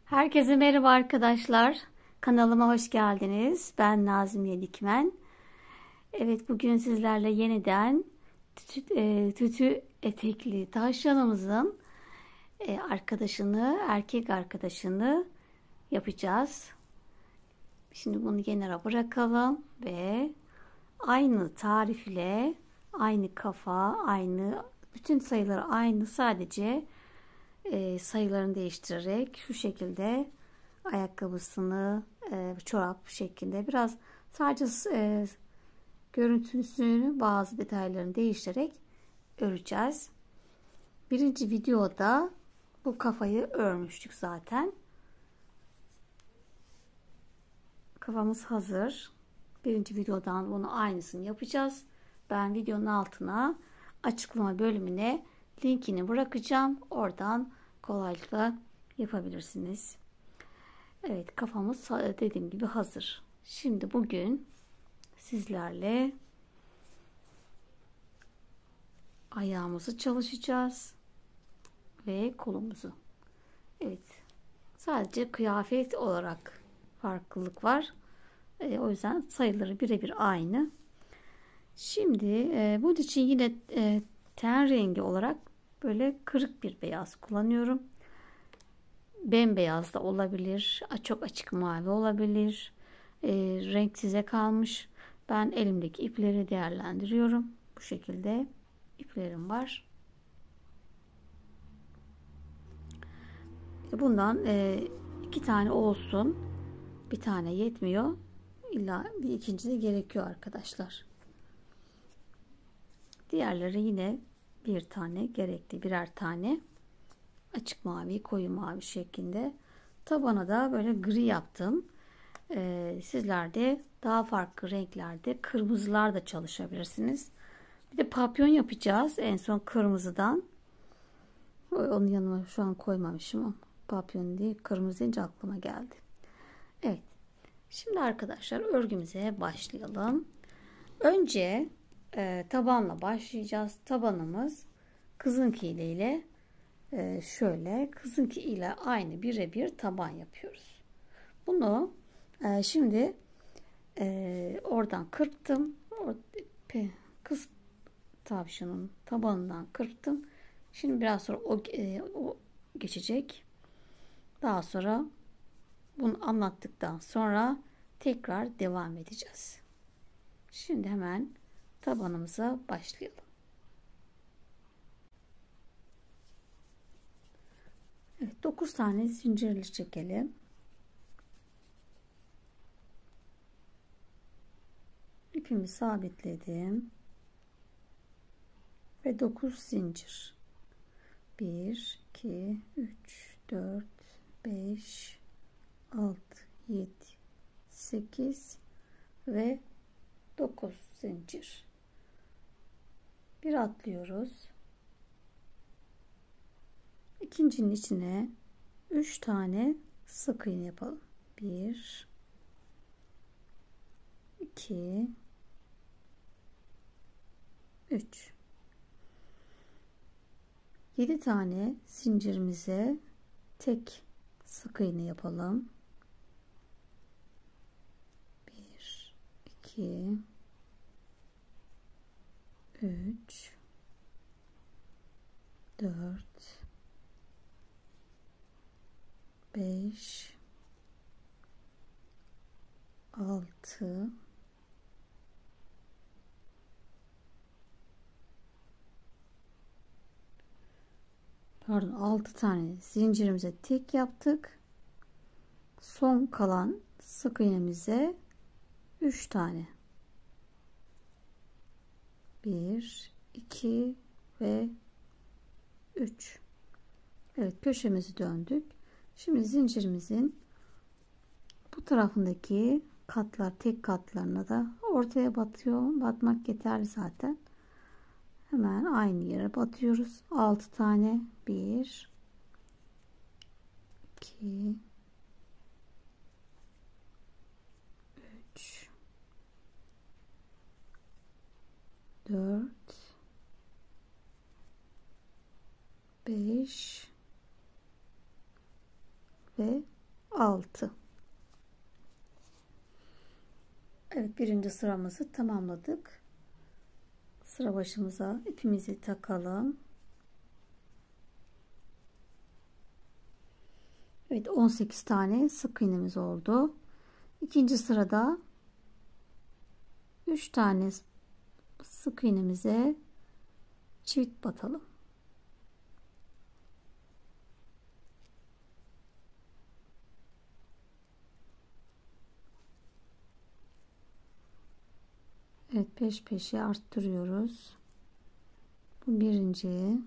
Herkese merhaba arkadaşlar. Kanalıma hoş geldiniz. Ben Nazmiye Dikmen. Evet, bugün sizlerle yeniden tütü etekli tavşanımızın erkek arkadaşını yapacağız. Şimdi bunu kenara bırakalım ve aynı tarif ile aynı kafa, aynı bütün sayıları aynı, sadece sayılarını değiştirerek şu şekilde ayakkabısını çorap şeklinde biraz sadece görüntüsünü, bazı detaylarını değiştirerek öreceğiz. Birinci videoda bu kafayı örmüştük zaten. Kafamız hazır. Birinci videodan bunu aynısını yapacağız. Ben videonun altına açıklama bölümüne linkini bırakacağım. Oradan kolaylıkla yapabilirsiniz. Evet, kafamız dediğim gibi hazır. Şimdi bugün sizlerle ayağımızı çalışacağız ve kolumuzu. Evet, sadece kıyafet olarak farklılık var. O yüzden sayıları birebir aynı. Şimdi bunun için yine ten rengi olarak böyle kırık bir beyaz kullanıyorum. Bembeyaz da olabilir, çok açık mavi olabilir. Renk size kalmış. Ben elimdeki ipleri değerlendiriyorum. Bu şekilde iplerim var. Bundan 2 tane olsun. Bir tane yetmiyor. İlla bir ikinci de gerekiyor arkadaşlar. Diğerleri yine bir tane gerekli, birer tane. Açık mavi, koyu mavi şeklinde. Tabana da böyle gri yaptım. Sizler de daha farklı renklerde kırmızılar da çalışabilirsiniz. Bir de papyon yapacağız en son kırmızıdan. Onun yanına şu an koymamışım ama papyon değil, kırmızı deyince aklıma geldi. Evet. Şimdi arkadaşlar örgümüze başlayalım. Önce tabanla başlayacağız. Tabanımız kızınki ile şöyle kızınki ile aynı birebir taban yapıyoruz. Bunu şimdi oradan kırptım. Kız tavşanın tabanından kırptım. Şimdi biraz sonra o geçecek. Daha sonra bunu anlattıktan sonra tekrar devam edeceğiz. Şimdi hemen tabanımıza başlayalım. Evet, 9 tane zincirli çekelim. İpimi sabitledim. Ve 9 zincir. 1, 2, 3, 4, 5, 6, 7, 8 ve 9 zincir. Bir atlıyoruz. İkincinin içine 3 tane sık iğne yapalım. 1, 2, 3. 7 tane zincirimize tek sık iğne yapalım. 1, 2, 3, 4, 5, 6, 6 tane zincirimize tek yaptık. Son kalan sık iğnemize 3 tane. 1, 2 ve 3. Evet, köşemizi döndük. Şimdi zincirimizin bu tarafındaki katlar, tek katlarına da ortaya batmak yeterli zaten. Hemen aynı yere batıyoruz. 6 tane. 1, 2, 3, 4, 5 ve 6. Evet, birinci sıramızı tamamladık. Sıra başımıza ipimizi takalım. Evet, 18 tane sık iğnemiz oldu. İkinci sırada 3 tane sık iğnemize çift batalım. Evet, peş peşe arttırıyoruz. Bu birinci.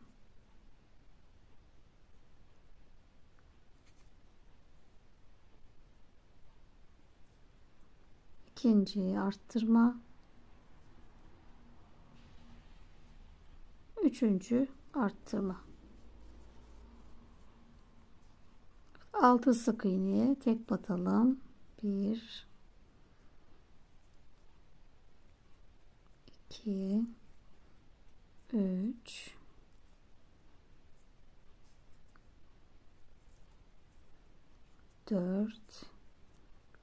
İkinci arttırma. Üçüncü arttırma. 6 sık iğneye tek batalım. 1 2 3 4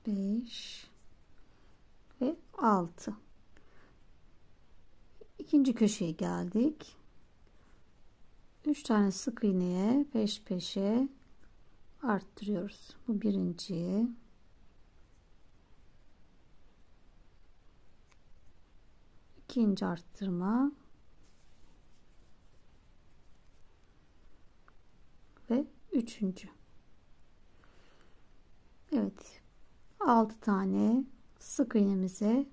5 ve 6. İkinci köşeye geldik. 3 tane sık iğneye peş peşe arttırıyoruz. Bu birinci. İkinci arttırma ve üçüncü. Evet, 6 tane sık iğnemize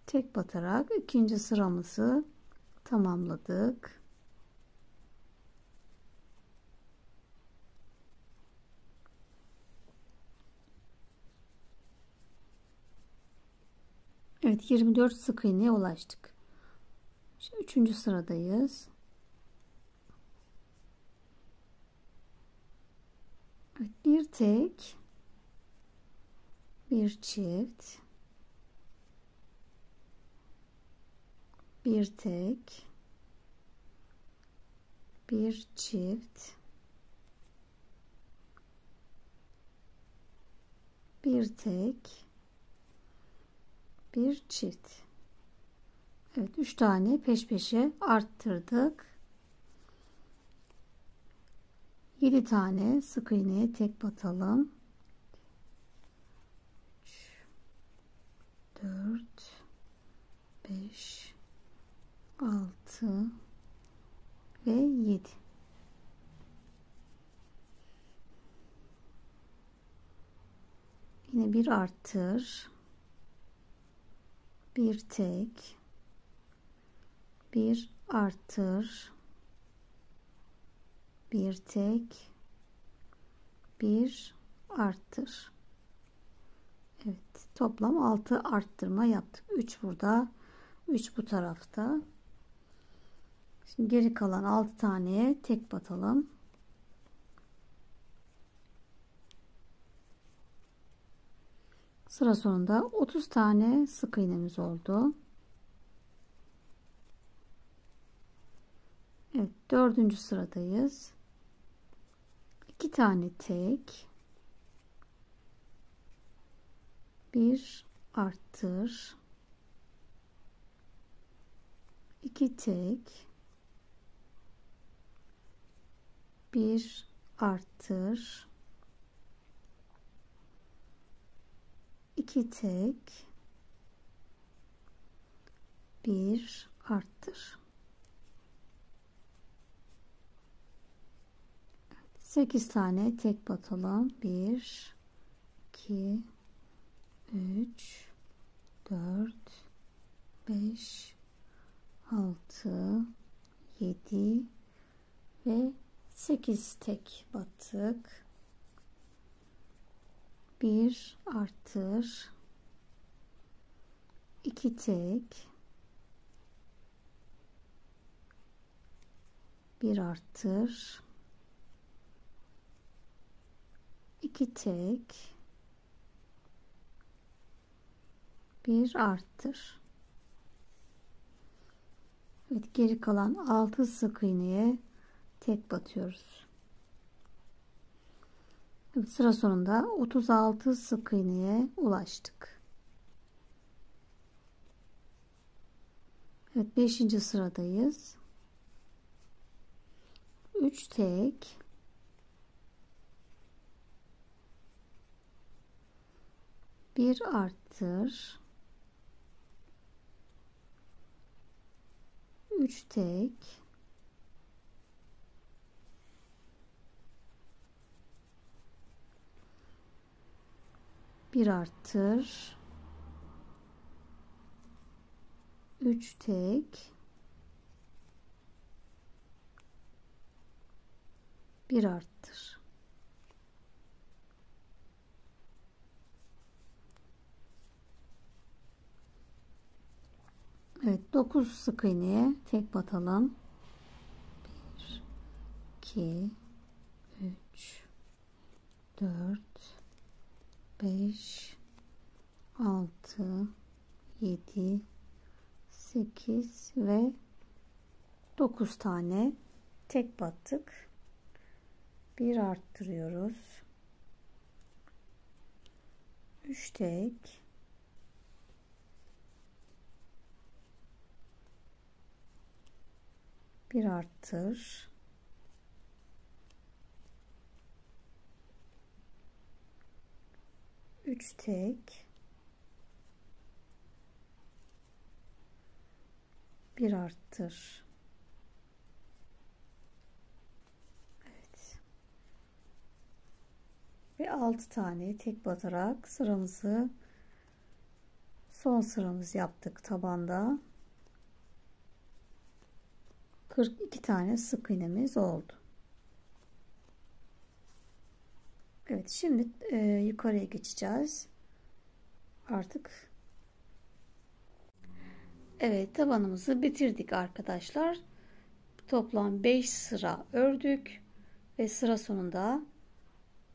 tek batarak ikinci sıramızı tamamladık. Evet, 24 sık iğneye ulaştık. Şimdi üçüncü sıradayız. Evet, bir tek, bir çift, bir tek, bir çift, bir tek, bir çift. Evet, 3 tane peş peşe arttırdık. 7 tane sık iğneye tek batalım. 3 4 5 6 ve 7. Yine bir arttır, bir tek, bir arttır, bir tek, bir arttır. Evet, toplam 6 arttırma yaptık. 3 burada, 3 bu tarafta. Şimdi geri kalan 6 taneye tek batalım. Sıra sonunda 30 tane sık iğnemiz oldu. Evet, dördüncü sıradayız. 2 tane tek, bir arttır, 2 tek, bir arttır, 2 tek, bir arttır. 8 tane tek batalım. 1 2 3 4 5 6 7 ve 8 tek battık. 1 arttır, 2 tek, 1 arttır, 2 tek, 1 arttır. Evet, geri kalan 6 sık iğneye tek batıyoruz. Evet, sıra sonunda 36 sık iğneye ulaştık. Evet, 5. sıradayız. 3 tek, bir arttır, 3 tek, bir arttır, 3 tek, bir arttır. Evet, 9 sık iğneye tek batalım. 1 2 3 4 5 6 7 8 ve 9 tane tek battık. Bir arttırıyoruz. 3 tek, bir arttır, 3 tek, bir arttır. Evet. Ve 6 tane tek batarak sıramızı, son sıramızı yaptık tabanda. 42 tane sık iğnemiz oldu. Evet, şimdi yukarıya geçeceğiz. Artık evet, tabanımızı bitirdik arkadaşlar. Toplam 5 sıra ördük ve sıra sonunda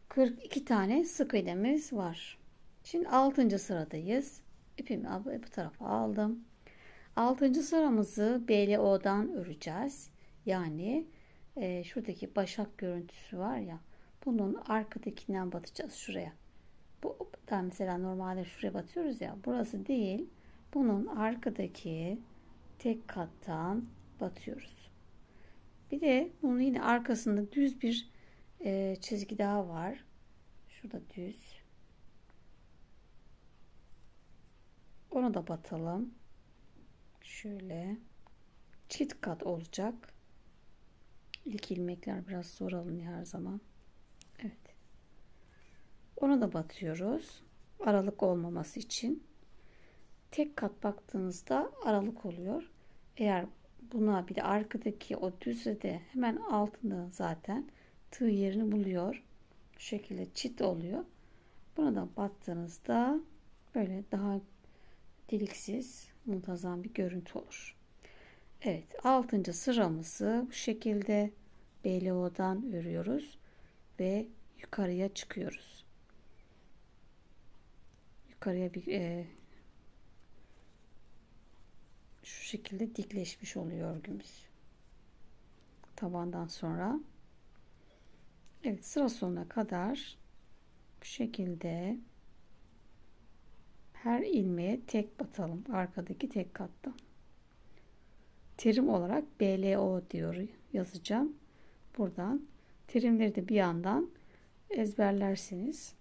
42 tane sık iğnemiz var. Şimdi 6. sıradayız. İpimi bu tarafa aldım. 6. sıramızı BLO'dan öreceğiz. Yani şuradaki başak görüntüsü var ya, bunun arkadakinden batacağız şuraya. Bu da mesela normalde şuraya batıyoruz ya, burası değil. Bunun arkadaki tek kattan batıyoruz. Bir de bunun yine arkasında düz bir çizgi daha var. Şurada düz. Onu da batalım. Şöyle çift kat olacak. İlk ilmekler biraz zor alınıyor her zaman. Evet. Onu da batıyoruz. Aralık olmaması için. Tek kat baktığınızda aralık oluyor. Eğer buna bir de arkadaki o düzde de hemen altında zaten tığ yerini buluyor. Şu şekilde çift oluyor. Buna da battığınızda böyle daha deliksiz, muntazam bir görüntü olur. Evet, 6. sıramızı bu şekilde BLO'dan örüyoruz ve yukarıya çıkıyoruz. Yukarıya bir şu şekilde dikleşmiş oluyor örgümüz. Tabandan sonra. Evet, sıra sonuna kadar bu şekilde her ilmeğe tek batalım. Arkadaki tek kattan. Terim olarak BLO diyor yazacağım. Buradan terimleri de bir yandan ezberlerseniz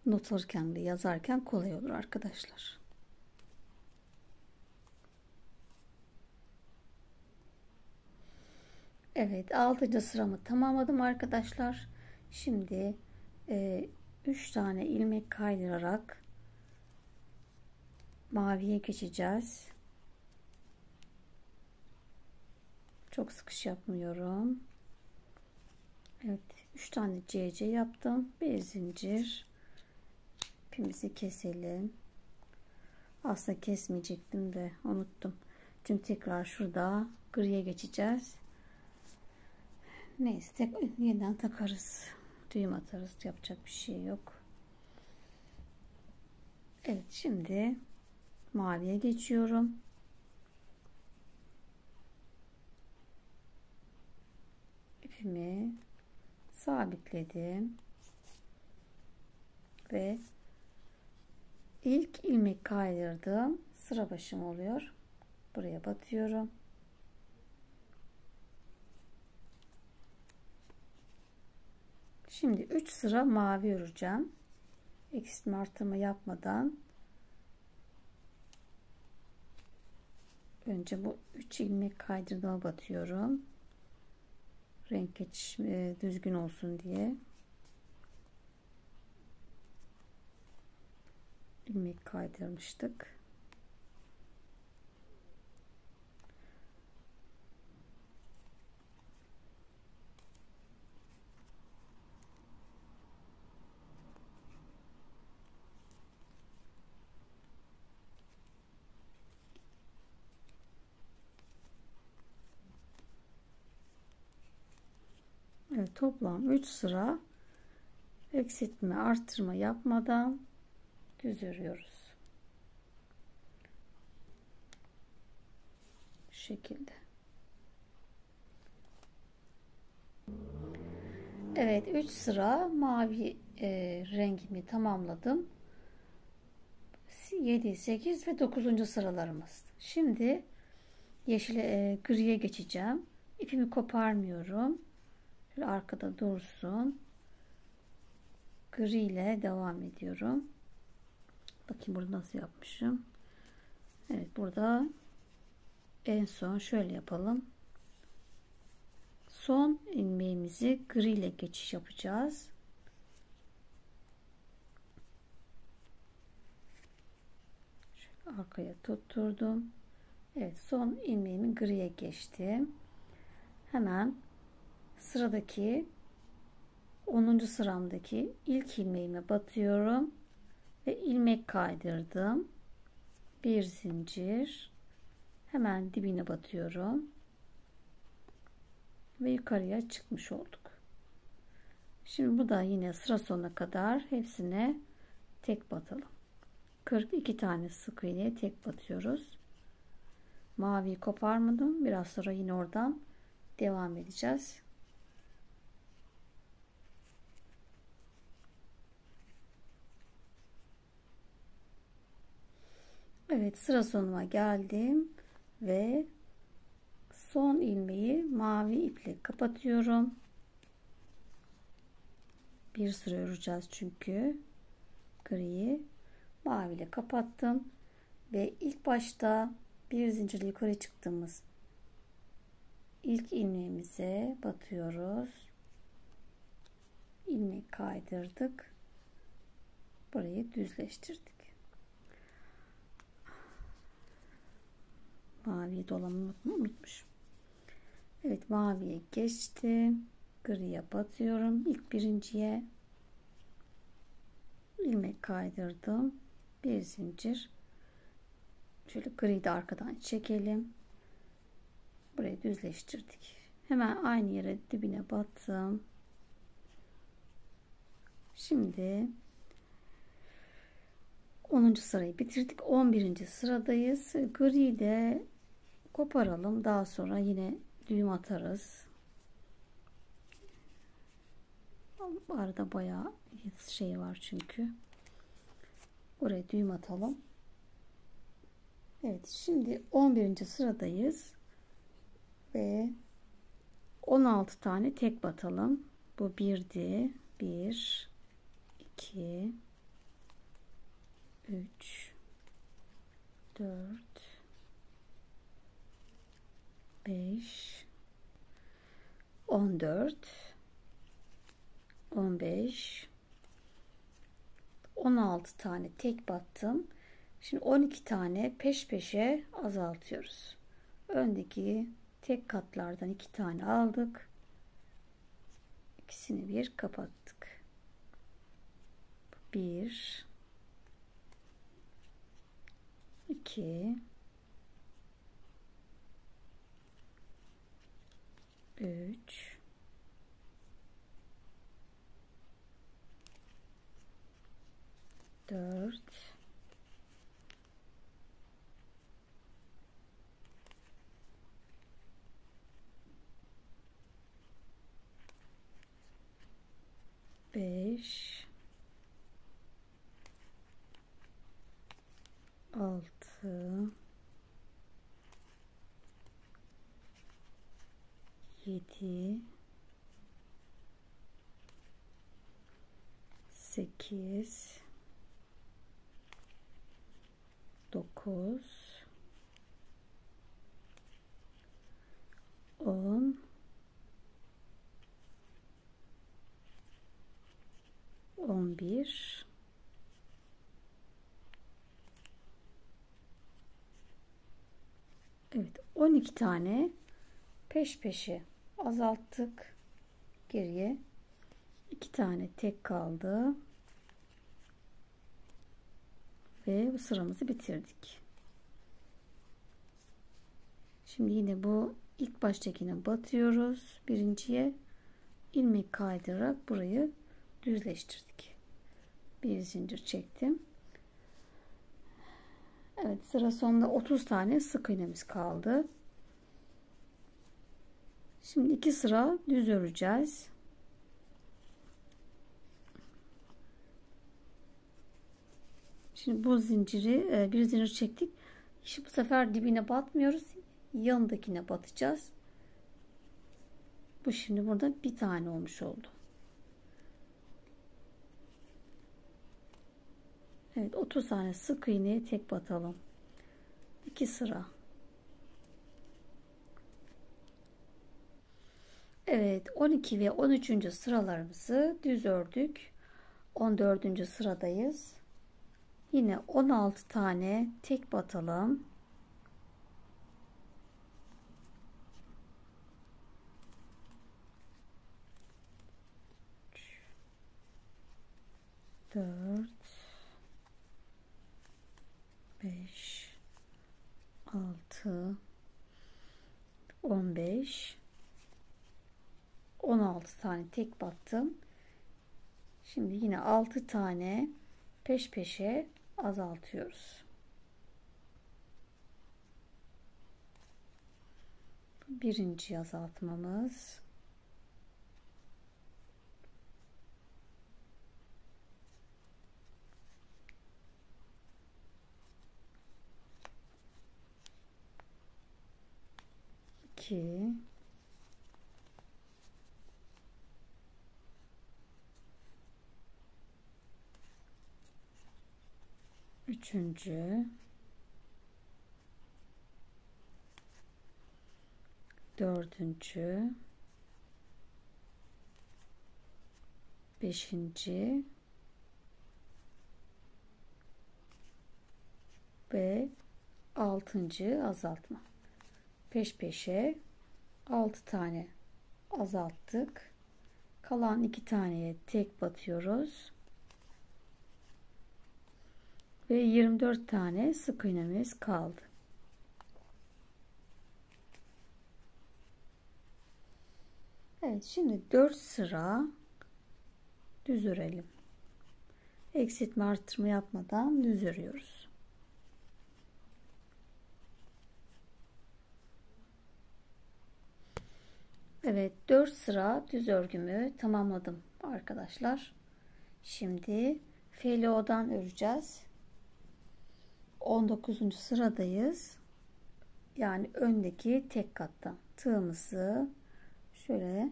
not alırken de yazarken kolay olur arkadaşlar. Evet, 6. sıramı tamamladım arkadaşlar. Şimdi 3 tane ilmek kaydırarak maviye geçeceğiz. Çok sıkış yapmıyorum. Evet, 3 tane CC yaptım. Bir zincir. İpimizi keselim. Aslında kesmeyecektim de unuttum. Çünkü tekrar şurada griye geçeceğiz. Neyse, yeniden takarız. Düğüm atarız. Yapacak bir şey yok. Evet, şimdi maviye geçiyorum. İpimi sabitledim ve ilk ilmek kaydırdım. Sıra başım oluyor. Buraya batıyorum. Şimdi 3 sıra mavi öreceğim. Eksiltme artırma yapmadan önce bu 3 ilmek kaydırdığıma batıyorum. Renk geçiş düzgün olsun diye. İlmek kaydırmıştık. Evet, toplam 3 sıra eksiltme artırma yapmadan düz örüyoruz. Şu şekilde. Evet, 3 sıra mavi rengimi tamamladım. 7, 8 ve 9. sıralarımız. Şimdi yeşil griye geçeceğim. İpimi koparmıyorum. Şöyle arkada dursun. Gri ile devam ediyorum. Bakayım burada nasıl yapmışım. Evet, burada en son şöyle yapalım. Son ilmeğimizi gri ile geçiş yapacağız. Şöyle arkaya tutturdum. Evet, son ilmeğimi griye geçtim. Hemen sıradaki 10. sıramdaki ilk ilmeğime batıyorum ve ilmek kaydırdım. Bir zincir, hemen dibine batıyorum ve yukarıya çıkmış olduk. Şimdi burada yine sıra sonuna kadar hepsine tek batalım. 42 tane sık iğneye tek batıyoruz. Maviyi koparmadım. Biraz sonra yine oradan devam edeceğiz. Evet, sıra sonuna geldim ve son ilmeği mavi iple kapatıyorum. Bir sıra öreceğiz çünkü griyi mavi ile kapattım ve ilk başta bir zincirle yukarı çıktığımız ilk ilmeğimize batıyoruz. İlmek kaydırdık. Burayı düzleştirdik. Maviyi dolamayı unutmuşum. Evet, maviye geçtim. Griye batıyorum. İlk birinciye ilmek kaydırdım. Bir zincir. Şöyle griyi de arkadan çekelim. Burayı düzleştirdik. Hemen aynı yere dibine battım. Şimdi 10. sırayı bitirdik. 11. sıradayız. Griyi de koparalım. Daha sonra yine düğüm atarız. Bu arada bayağı şey var çünkü. Oraya düğüm atalım. Evet, şimdi 11. sıradayız. Ve 16 tane tek batalım. Bu 1'di. 1 2 3 4 5 14 15 16 tane tek battım. Şimdi 12 tane peş peşe azaltıyoruz. Öndeki tek katlardan 2 tane aldık. İkisini bir kapattık. 1 2 3 4 5 5 6 7 8 9 10 11 Evet, 12 tane peş peşe azalttık. Geriye 2 tane tek kaldı. Ve bu sıramızı bitirdik. Şimdi yine bu ilk baştakine batıyoruz. Birinciye ilmek kaydırarak burayı düzleştirdik. Bir zincir çektim. Evet, sıra sonunda 30 tane sık iğnemiz kaldı. Şimdi 2 sıra düz öreceğiz. Şimdi bu zinciri bir zincir çektik. Şimdi bu sefer dibine batmıyoruz. Yanındakine batacağız. Bu şimdi burada bir tane olmuş oldu. Evet, 30 tane sık iğneye tek batalım. 2 sıra. Evet, 12 ve 13. sıralarımızı düz ördük. 14. sıradayız. Yine 16 tane tek batalım. Dört, 5, 6, 15, 16 tane tek battım. Şimdi yine 6 tane peş peşe azaltıyoruz. Birinci azaltmamız. İki. Üçüncü. Dördüncü. Beşinci. Ve 6. azaltma. Peş peşe 6 tane azalttık. Kalan 2 taneye tek batıyoruz. Ve 24 tane sık iğnemiz kaldı. Evet, şimdi 4 sıra düz örelim. Eksiltme artırma yapmadan düz örüyoruz. Evet, 4 sıra düz örgümü tamamladım arkadaşlar. Şimdi FLO'dan öreceğiz. 19. sıradayız. Yani öndeki tek kattan tığımızı şöyle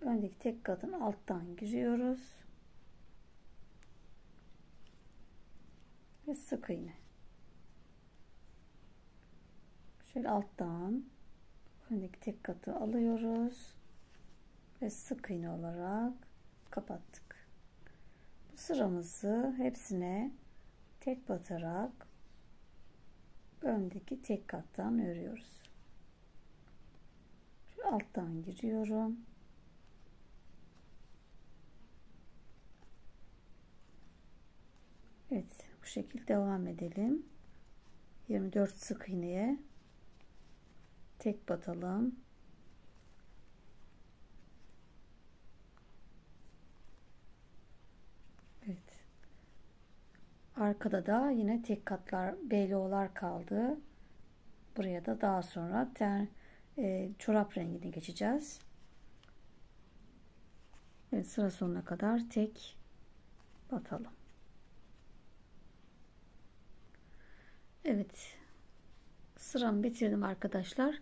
öndeki tek katın alttan giriyoruz. Ve sık iğne. Şöyle alttan öndeki tek katı alıyoruz ve sık iğne olarak kapattık. Bu sıramızı hepsine tek batarak öndeki tek kattan örüyoruz. Şu alttan giriyorum. Evet, bu şekilde devam edelim. 24 sık iğneye tek batalım. Evet. Arkada da yine tek katlar, BLO'lar kaldı. Buraya da daha sonra çorap rengine geçeceğiz. Evet, sıra sonuna kadar tek batalım. Evet, sıramı bitirdim arkadaşlar.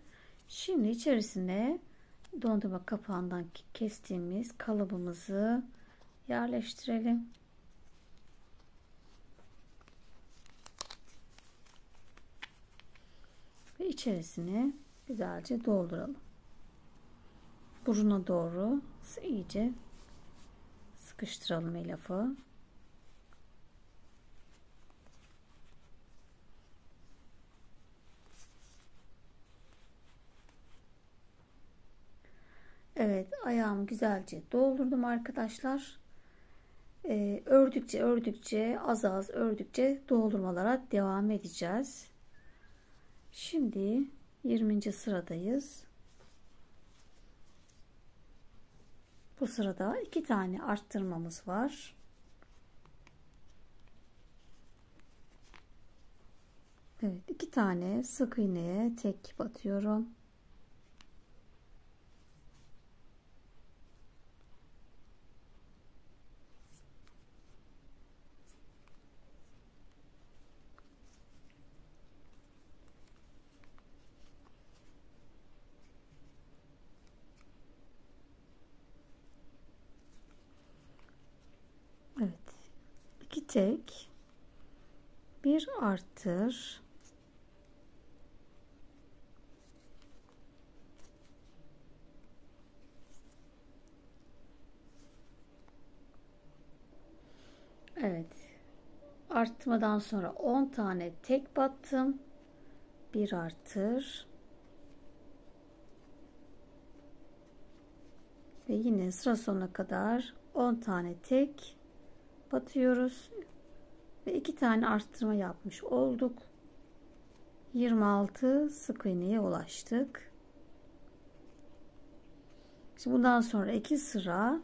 Şimdi içerisine dondurma kapağından kestiğimiz kalıbımızı yerleştirelim. Ve içerisine güzelce dolduralım. Buruna doğru iyice sıkıştıralım elyafı. Evet, ayağımı güzelce doldurdum arkadaşlar. Ördükçe az az ördükçe doldurmalara devam edeceğiz. Şimdi 20. sıradayız. Bu sırada 2 tane arttırmamız var. Evet, 2 tane sık iğneye tek batıyorum. Evet, 2 tek, bir arttır. Evet, arttırmadan sonra 10 tane tek battım. Bir arttır. Ve yine sıra sonuna kadar 10 tane tek batıyoruz. Ve 2 tane arttırma yapmış olduk. 26 sık iğneye ulaştık. Şimdi bundan sonra 2 sıra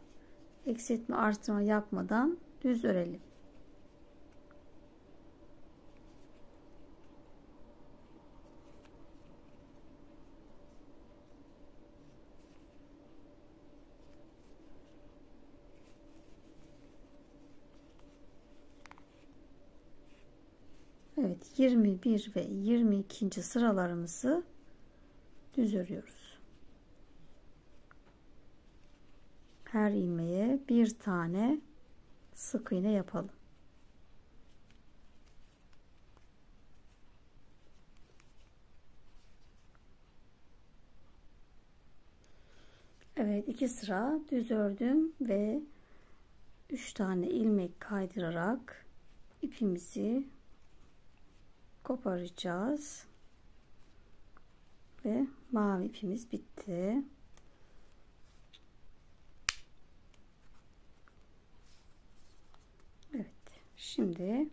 eksiltme arttırma yapmadan düz örelim. Evet, 21 ve 22. sıralarımızı düz örüyoruz. Her ilmeğe bir tane sık iğne yapalım. Evet, 2 sıra düz ördüm ve 3 tane ilmek kaydırarak ipimizi koparacağız. Ve mavi ipimiz bitti. Evet, şimdi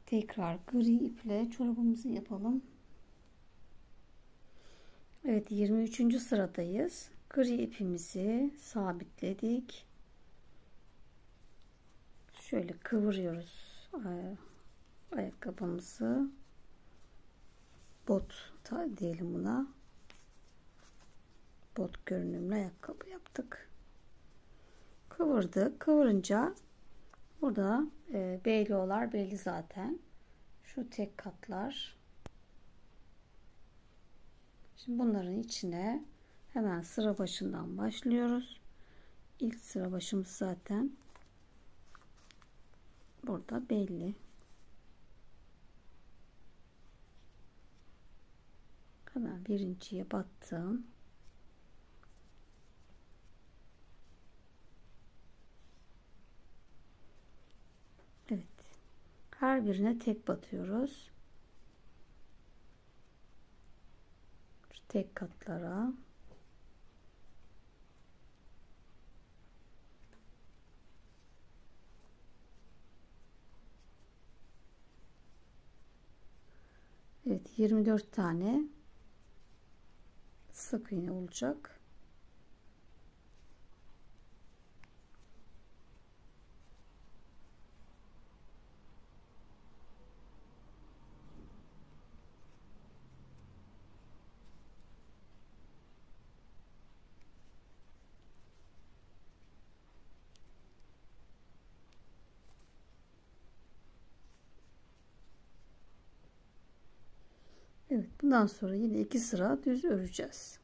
tekrar gri iple çorabımızı yapalım. Evet, 23. sıradayız. Gri ipimizi sabitledik. Şöyle kıvırıyoruz ayakkabımızı. Bot diyelim buna. Bot görünümlü ayakkabı yaptık. Kıvırdık. Kıvırınca burada beyloğlar belli zaten. Şu tek katlar. Şimdi bunların içine hemen sıra başından başlıyoruz. İlk sıra başımız zaten burada belli. Hemen birinciye battım. Evet. Her birine tek batıyoruz. Şu tek katlara. Evet, 24 tane sık iğne olacak. Evet, bundan sonra yine 2 sıra düz öreceğiz.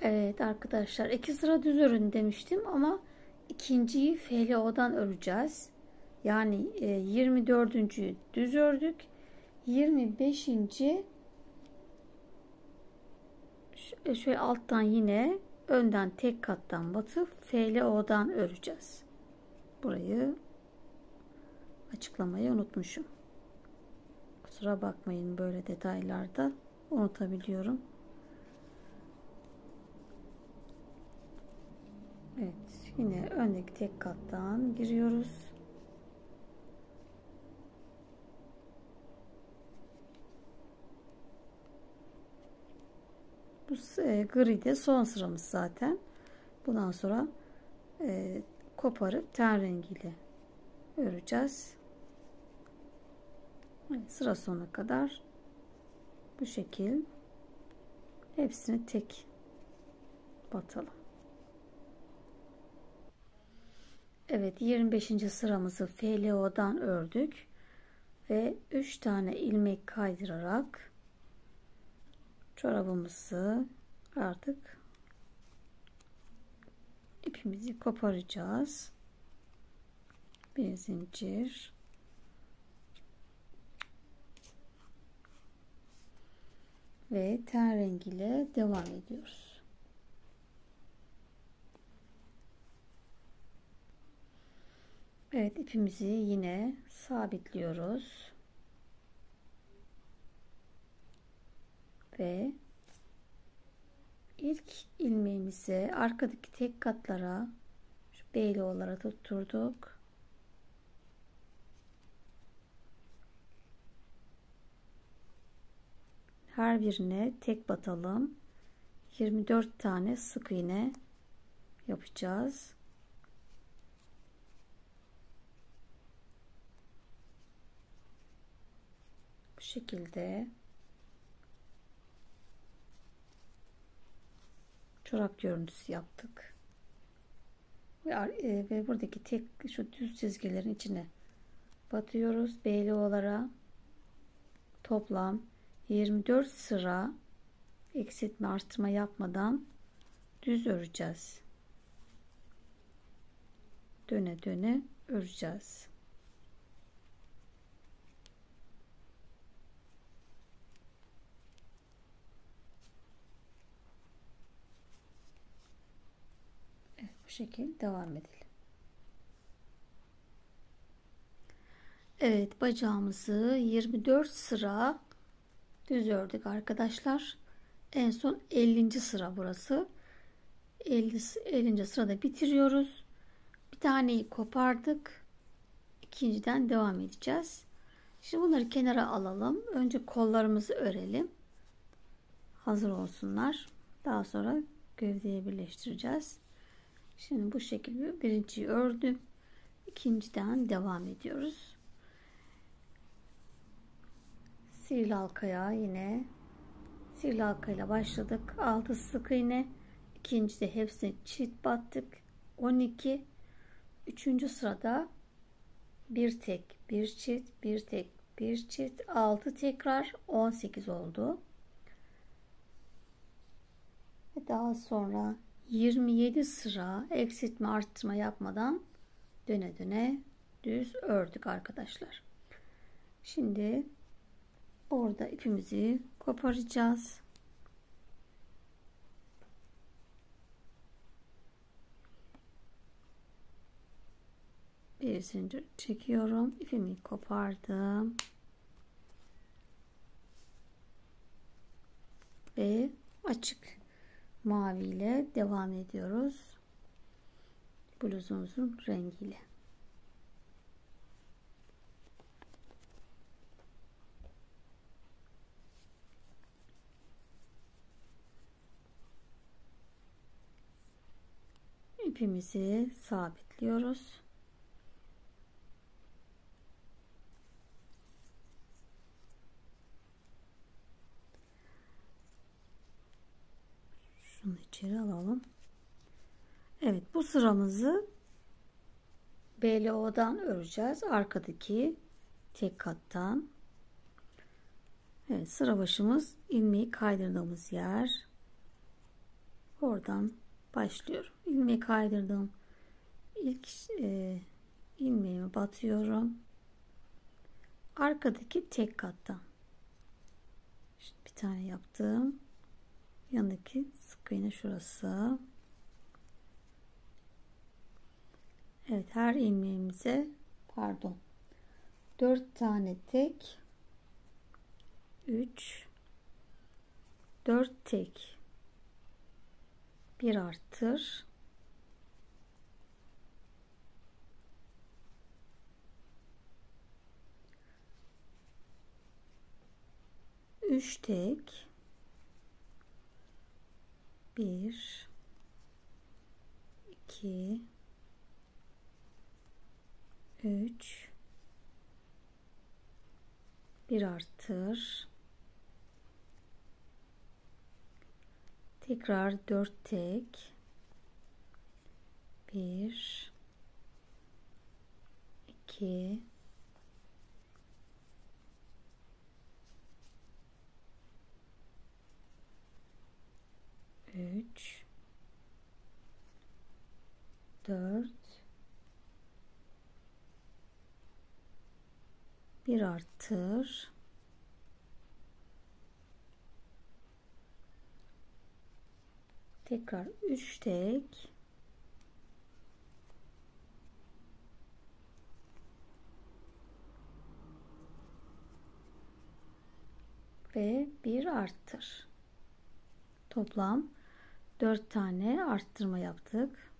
Evet arkadaşlar, 2 sıra düz örün demiştim ama ikinciyi FLO'dan öreceğiz. Yani 24. düz ördük. 25. Şöyle alttan yine önden tek kattan batıp FLO'dan öreceğiz. Burayı açıklamayı unutmuşum. Kusura bakmayın, böyle detaylarda unutabiliyorum. Evet, yine öndeki tek kattan giriyoruz. Bu gri de son sıramız zaten. Bundan sonra koparıp ten rengiyle öreceğiz. Evet, sıra sonuna kadar bu şekil hepsini tek batalım. Evet, 25. sıramızı FLO'dan ördük ve 3 tane ilmek kaydırarak çorabımızı artık ipimizi koparacağız. Bir zincir, ve ten rengiyle devam ediyoruz. Evet, ipimizi yine sabitliyoruz ve ilk ilmeğimizi arkadaki tek katlara, şu beyloğlara tutturduk. Her birine tek batalım. 24 tane sık iğne yapacağız. Bu şekilde çorap görüntüsü yaptık. Ve buradaki tek şu düz çizgilerin içine batıyoruz. Beyloğlara toplam 24 sıra eksiltme artırma yapmadan düz öreceğiz. Döne döne öreceğiz. Evet, bu şekilde devam edelim. Evet, bacağımızı 24 sıra düz ördük arkadaşlar. En son 50. sıra burası. 50. sırada bitiriyoruz. Bir taneyi kopardık. İkinciden devam edeceğiz. Şimdi bunları kenara alalım. Önce kollarımızı örelim. Hazır olsunlar. Daha sonra gövdeye birleştireceğiz. Şimdi bu şekilde birinciyi ördüm. İkinciden devam ediyoruz. Sihirli halkaya yine sihirli halkayla başladık. 6 sık iğne. İkincide hepsini çift battık. 12. Üçüncü sırada bir tek, bir çift, bir tek, bir çift, 6 tekrar 18 oldu. Ve daha sonra 27 sıra eksiltme arttırma yapmadan döne döne düz ördük arkadaşlar. Şimdi orada ipimizi koparacağız. Bir zincir çekiyorum. İpimi kopardım. Ve açık mavi ile devam ediyoruz. Bluzumuzun rengiyle. İpimizi sabitliyoruz. Şunu içeri alalım. Evet, bu sıramızı BLO'dan öreceğiz. Arkadaki tek kattan. Evet, sıra başımız ilmeği kaydırdığımız yer. Oradan başlıyorum. İlmeği kaydırdım. İlk ilmeğimi batıyorum. Arkadaki tek kattan. Şimdi bir tane yaptım. Yanındaki sık iğne şurası. Evet, her ilmeğimize 4 tane tek, 3 4 tek, bir artır, 3 tek, 1 2 3 bir artır, tekrar 4 tek, 1 2 3 4 bir artır, tekrar 3 tek, ve bir artır. Toplam 4 tane arttırma yaptık.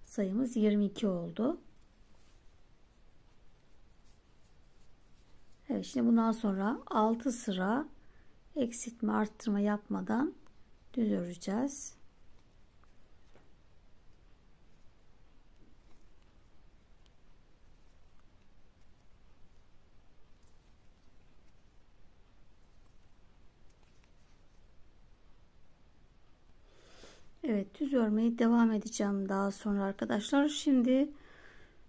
Sayımız 22 oldu. Evet, şimdi bundan sonra 6 sıra eksiltme arttırma yapmadan düz öreceğiz. Evet, düz örmeye devam edeceğim daha sonra arkadaşlar. Şimdi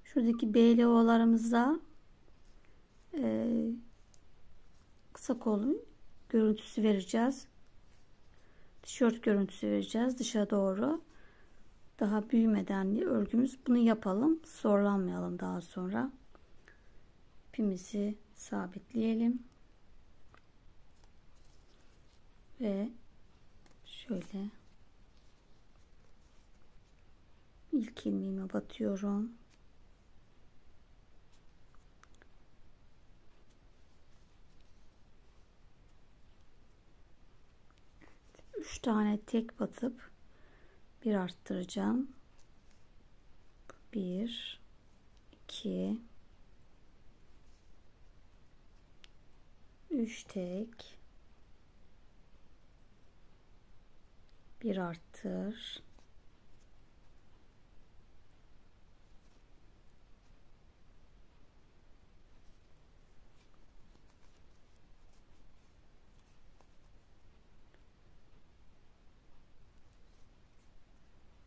şuradaki BLO'larımıza kısa kolun görüntüsü vereceğiz. Tişört görüntüsü vereceğiz dışa doğru. Daha büyümeden örgümüz, bunu yapalım. Zorlanmayalım daha sonra. İpimizi sabitleyelim. Ve şöyle ilk ilmeğime batıyorum. Üç tane tek batıp bir arttıracağım. 1 2 3 tek, bir arttır,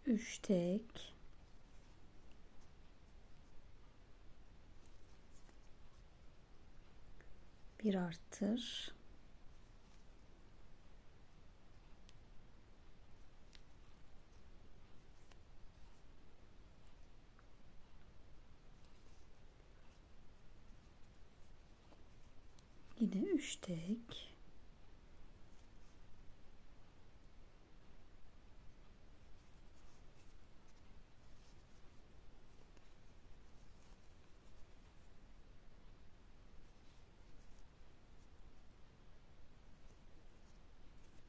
üç tek, bir arttır, yine üç tek,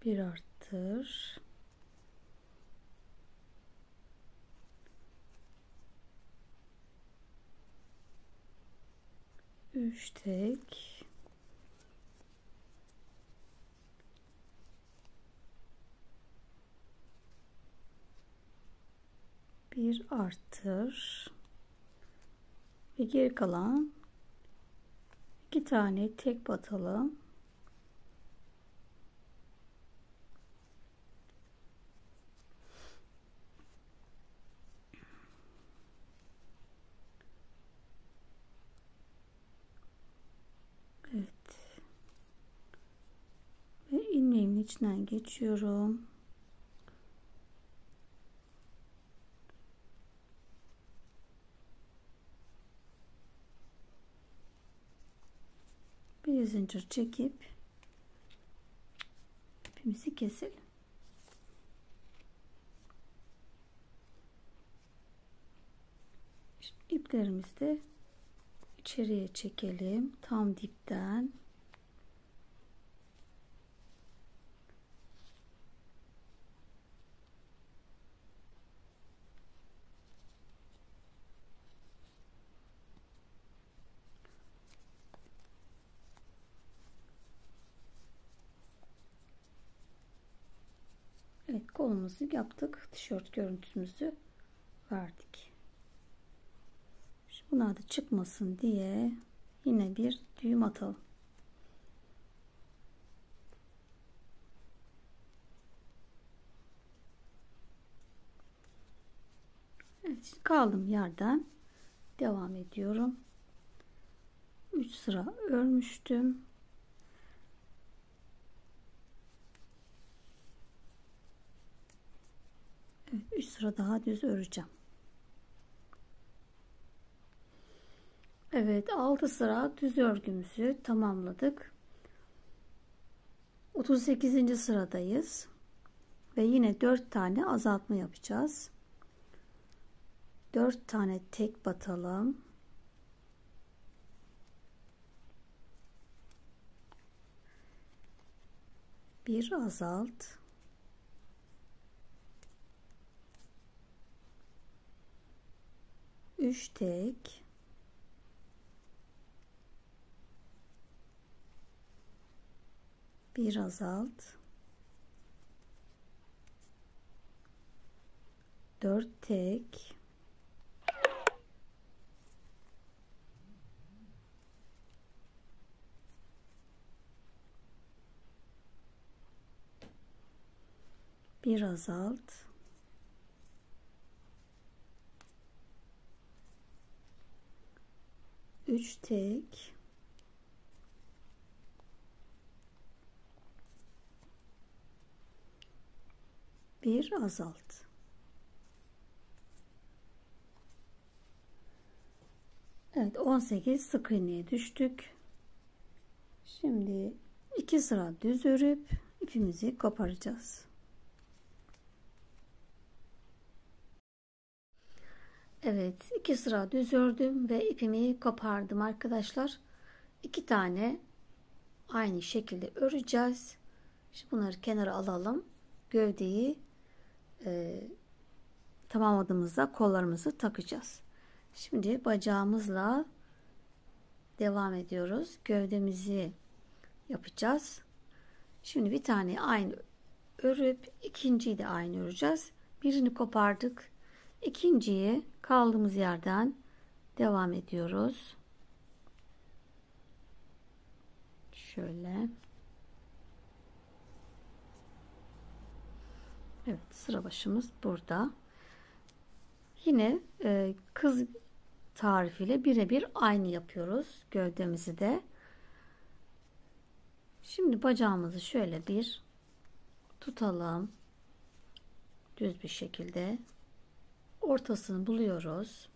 bir arttır, üç tek, bir arttır ve geri kalan iki tane tek batalım. içinden geçiyorum. Bir zincir çekip ipimizi keselim. Şimdi iplerimizi de içeriye çekelim. Tam dipten. Evet, kolumuzu yaptık. Tişört görüntümüzü verdik. Şimdi bunlar da çıkmasın diye yine bir düğüm atalım. Evet, şimdi kaldığım yerden devam ediyorum. 3 sıra örmüştüm. Evet, 3 sıra daha düz öreceğim. Evet, 6 sıra düz örgümüzü tamamladık. 38. sıradayız. Ve yine 4 tane azaltma yapacağız. 4 tane tek batalım. Bir azalt. Üç tek. Bir azalt. 4 tek. Bir azalt. 3 tek. Bir azalt. Evet, 18 sık iğneye düştük. Şimdi 2 sıra düz örüp ipimizi koparacağız. Evet, 2 sıra düz ördüm ve ipimi kopardım arkadaşlar. 2 tane aynı şekilde öreceğiz. Şimdi bunları kenara alalım. Gövdeyi tamamladığımızda kollarımızı takacağız. Şimdi bacağımızla devam ediyoruz. Gövdemizi yapacağız. Şimdi bir tane aynı örüp ikinciyi de aynı öreceğiz. Birini kopardık. İkinciyi kaldığımız yerden devam ediyoruz. Şöyle. Evet, sıra başımız burada. Yine kız tarifiyle birebir aynı yapıyoruz gövdemizi de. Şimdi bacağımızı şöyle bir tutalım. Düz bir şekilde ortasını buluyoruz.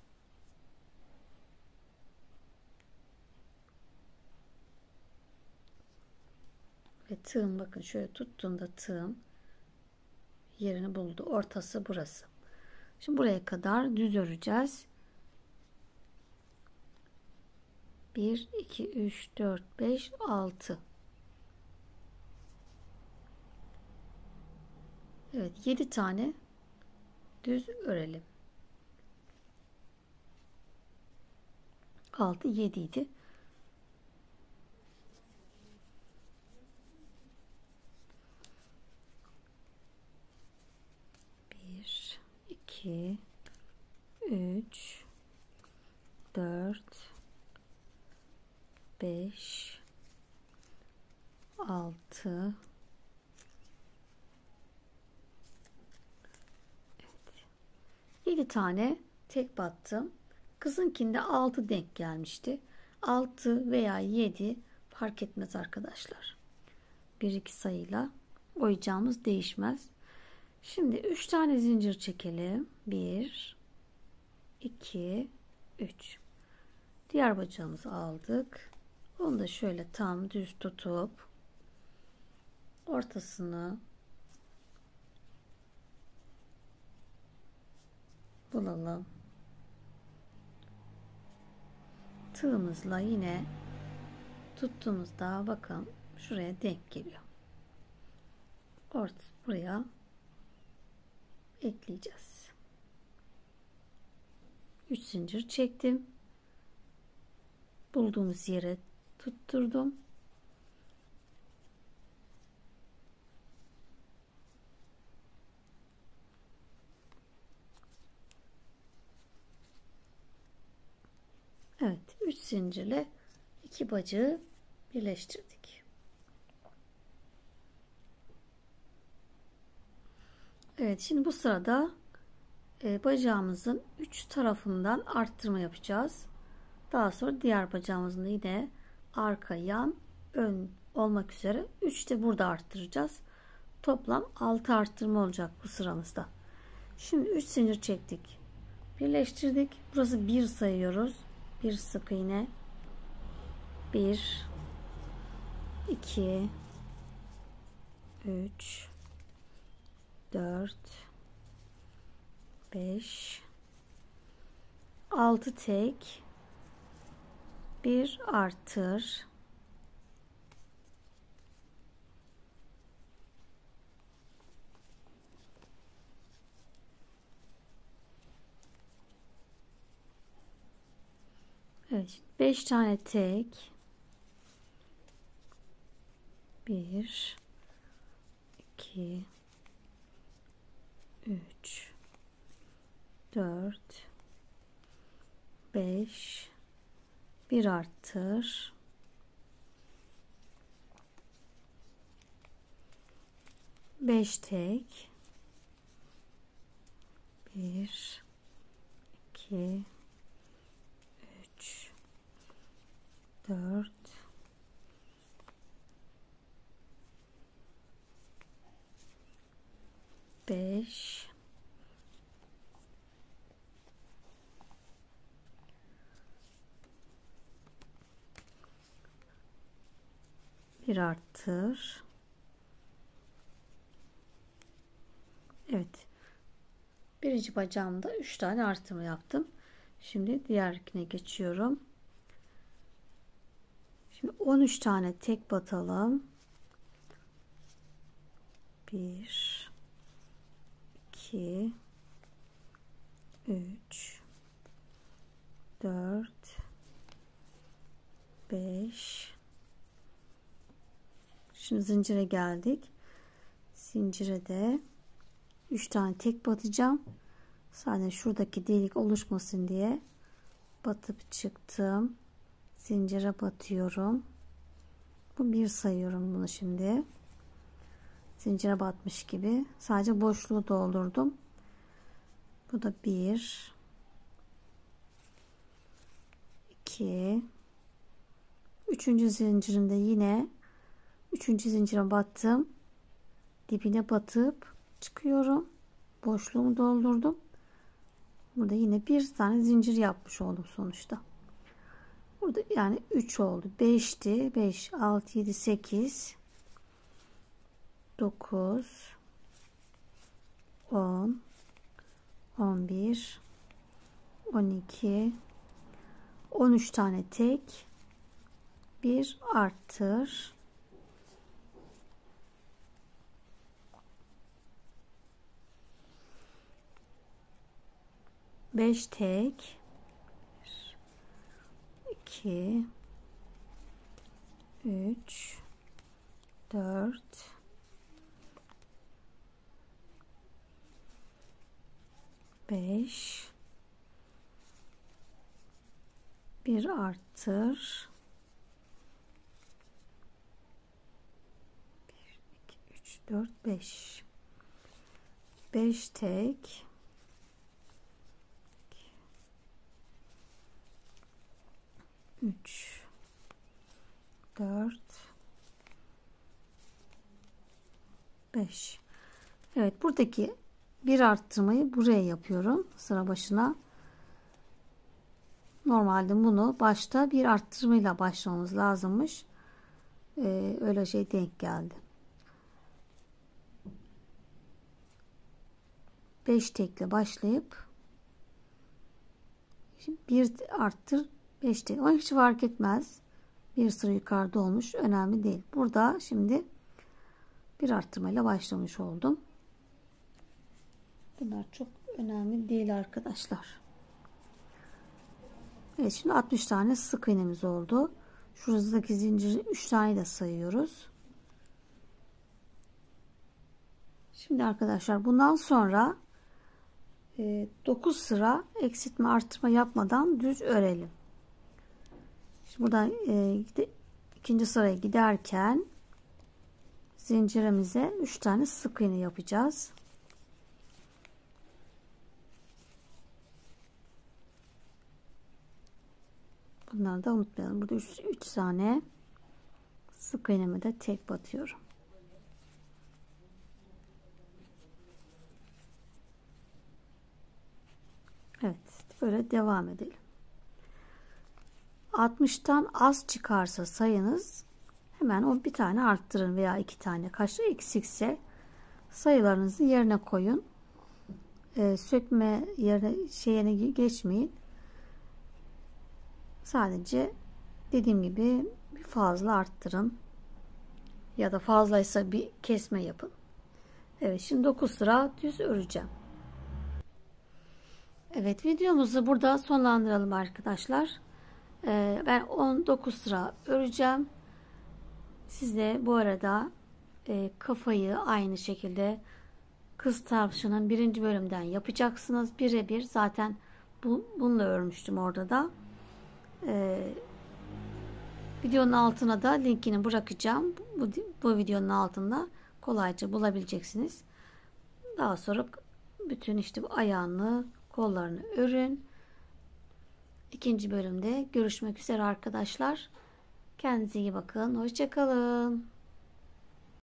Ve tığım, bakın şöyle tuttuğumda tığım yerini buldu. Ortası burası. Şimdi buraya kadar düz öreceğiz. 1, 2, 3, 4, 5, 6. Evet, 7 tane düz örelim. 6, 7 idi. Bir, 2, 3, 4, 5, 6, 7 tane tek battım. Kızınkinde 6 denk gelmişti. 6 veya 7 fark etmez arkadaşlar. 1-2 sayıyla oyacağımız değişmez. Şimdi 3 tane zincir çekelim. 1 2 3. Diğer bacağımızı aldık. Onu da şöyle tam düz tutup ortasını bulalım. Tığımızla yine tuttuğumuzda bakın şuraya denk geliyor. Buraya ekleyeceğiz. 3 zincir çektim. Bulduğumuz yere tutturdum. Evet, 3 zincirle 2 bacağı birleştirdik. Evet, şimdi bu sırada bacağımızın 3 tarafından arttırma yapacağız. Daha sonra diğer bacağımızın da yine arka, yan, ön olmak üzere 3 de burada arttıracağız. Toplam 6 arttırma olacak bu sıramızda. Şimdi 3 zincir çektik. Birleştirdik. Burası 1 sayıyoruz. Bir sık iğne. 1 2 3 4 5 6 tek, bir artır, evet, 5 tane tek, 1 2 3 4 5, bir artır, 5 tek, 1 2 3 4 5, bir artır. Evet. Birinci bacağımda 3 tane artırma yaptım. Şimdi diğerine geçiyorum. Şimdi 13 tane tek batalım. 1 2 3 4 5. Şimdi zincire geldik. Zincire de 3 tane tek batacağım. Sadece şuradaki delik oluşmasın diye batıp çıktım. Zincire batıyorum. Bu 1 sayıyorum bunu şimdi. Zincire batmış gibi. Sadece boşluğu doldurdum. Bu da 1 2 3. zincirimde yine 3. zincire battım. Dibine batıp çıkıyorum. Boşluğumu doldurdum. Burada yine bir tane zincir yapmış oldum sonuçta. Burada yani 3 oldu. 5'ti. 5, 6, 7, 8, 9, 10, 11, 12, 13 tane tek, bir artır, 5 tek, 2 3 4 5, bir artır, 1 2 3 4 5, 5 tek, 3 4 5. Evet, buradaki bir arttırmayı buraya yapıyorum sıra başına. Normalde bunu başta bir arttırmayla başlamamız lazımmış. Öyle şey denk geldi. 5 tekle başlayıp bir arttır 5 tek. O hiç fark etmez. Bir sıra yukarıda olmuş. Önemli değil. Burada şimdi bir arttırmayla başlamış oldum. Bunlar çok önemli değil arkadaşlar. Evet, şimdi 60 tane sık iğnemiz oldu. Şuradaki zinciri 3 tane de sayıyoruz. Şimdi arkadaşlar bundan sonra 9 sıra eksiltme artırma yapmadan düz örelim. Şimdi buradan ikinci sıraya giderken zincirimize 3 tane sık iğne yapacağız. Bunları da unutmayalım. Burada 3 tane sık iğnemi de tek batıyorum. Evet, böyle devam edelim. 60'tan az çıkarsa sayınız hemen o bir tane arttırın veya 2 tane. Kaç eksikse sayılarınızı yerine koyun. Sökme şeyine geçmeyin. Sadece dediğim gibi bir fazla arttırın ya da fazlaysa bir kesme yapın. Evet, şimdi 9 sıra düz öreceğim. Evet, videomuzu burada sonlandıralım arkadaşlar. Ben 19 sıra öreceğim. Siz de bu arada kafayı aynı şekilde kız tavşanın 1. bölümden yapacaksınız. Birebir zaten bununla örmüştüm orada da. Videonun altına da linkini bırakacağım. Bu videonun altında kolayca bulabileceksiniz. Daha sonra bütün işte bu ayağını, kollarını örün. 2. bölümde görüşmek üzere arkadaşlar. Kendinize iyi bakın. Hoşça kalın.